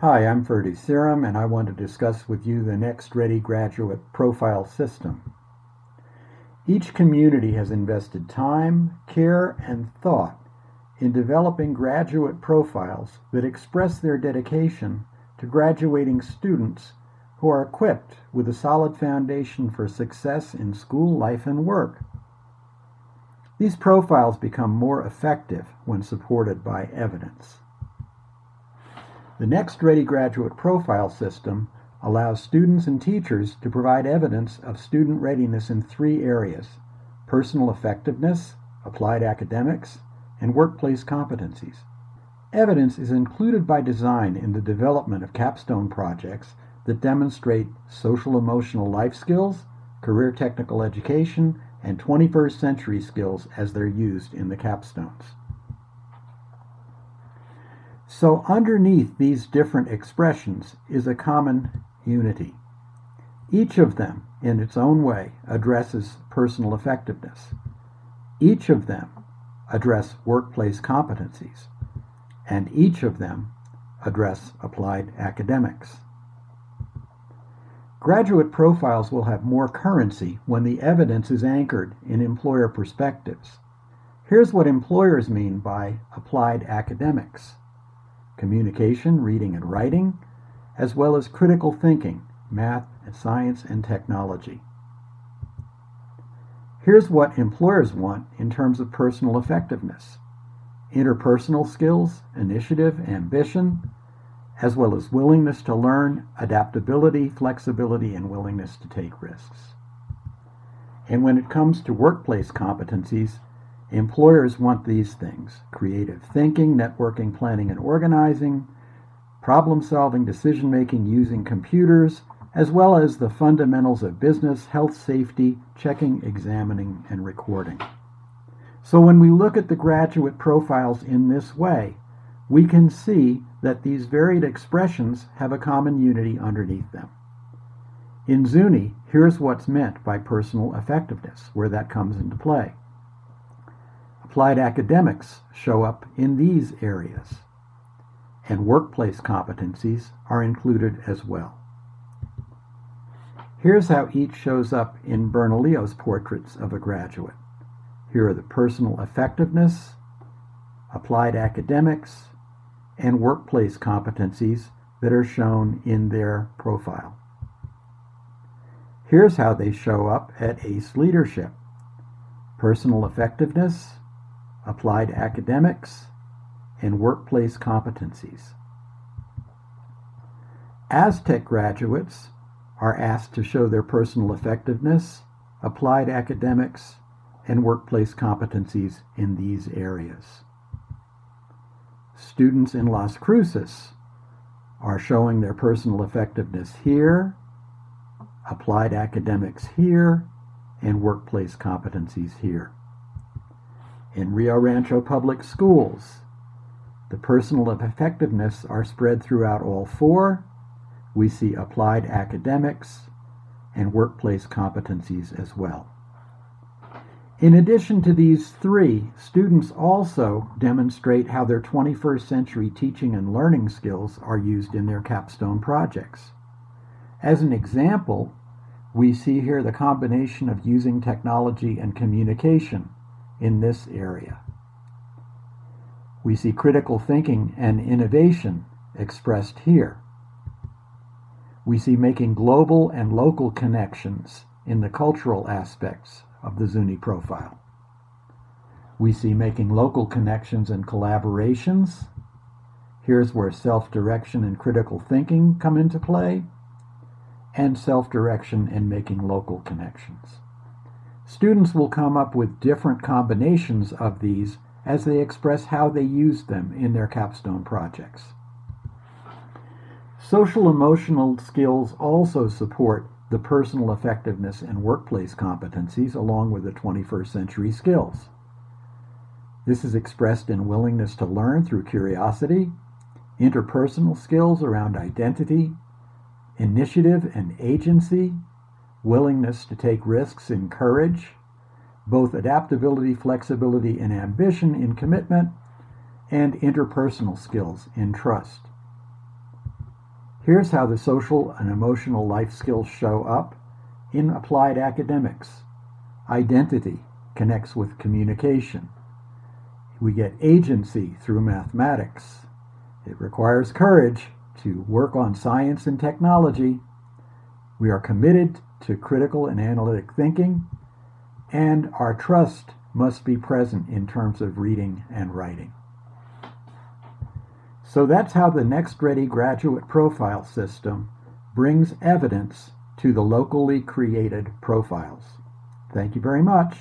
Hi, I'm Ferdy Serum, and I want to discuss with you the NextREADY graduate profile system. Each community has invested time, care, and thought in developing graduate profiles that express their dedication to graduating students who are equipped with a solid foundation for success in school, life, and work. These profiles become more effective when supported by evidence. The NextREADY graduate profile system allows students and teachers to provide evidence of student readiness in three areas: personal effectiveness, applied academics, and workplace competencies. Evidence is included by design in the development of capstone projects that demonstrate social-emotional life skills, career technical education, and 21st century skills as they're used in the capstones. So underneath these different expressions is a common unity. Each of them, in its own way, addresses personal effectiveness. Each of them address workplace competencies, and each of them address applied academics. Graduate profiles will have more currency when the evidence is anchored in employer perspectives. Here's what employers mean by applied academics: communication, reading and writing, as well as critical thinking, math, and science, and technology. Here's what employers want in terms of personal effectiveness: interpersonal skills, initiative, ambition, as well as willingness to learn, adaptability, flexibility, and willingness to take risks. And when it comes to workplace competencies, employers want these things: creative thinking, networking, planning, and organizing, problem-solving, decision-making using computers, as well as the fundamentals of business, health, safety, checking, examining, and recording. So when we look at the graduate profiles in this way, we can see that these varied expressions have a common unity underneath them. In Zuni, here's what's meant by personal effectiveness, where that comes into play. Applied academics show up in these areas, and workplace competencies are included as well. Here's how each shows up in Bernalillo's portraits of a graduate. Here are the personal effectiveness, applied academics, and workplace competencies that are shown in their profile. Here's how they show up at ACE Leadership: personal effectiveness, applied academics, and workplace competencies. Aztec graduates are asked to show their personal effectiveness, applied academics, and workplace competencies in these areas. Students in Las Cruces are showing their personal effectiveness here, applied academics here, and workplace competencies here. In Rio Rancho Public Schools, the personal effectiveness are spread throughout all four. We see applied academics and workplace competencies as well. In addition to these three, students also demonstrate how their 21st century teaching and learning skills are used in their capstone projects. As an example, we see here the combination of using technology and communication in this area. We see critical thinking and innovation expressed here. We see making global and local connections in the cultural aspects of the Zuni profile. We see making local connections and collaborations. Here's where self-direction and critical thinking come into play, and self-direction and making local connections. Students will come up with different combinations of these as they express how they use them in their capstone projects. Social emotional skills also support the personal effectiveness and workplace competencies along with the 21st century skills. This is expressed in willingness to learn through curiosity, interpersonal skills around identity, initiative and agency, willingness to take risks in courage, both adaptability, flexibility, and ambition in commitment, and interpersonal skills in trust. Here's how the social and emotional life skills show up in applied academics. Identity connects with communication. We get agency through mathematics. It requires courage to work on science and technology. We are committed to critical and analytic thinking, and our trust must be present in terms of reading and writing. So that's how the NextREADY graduate profile system brings evidence to the locally created profiles. Thank you very much.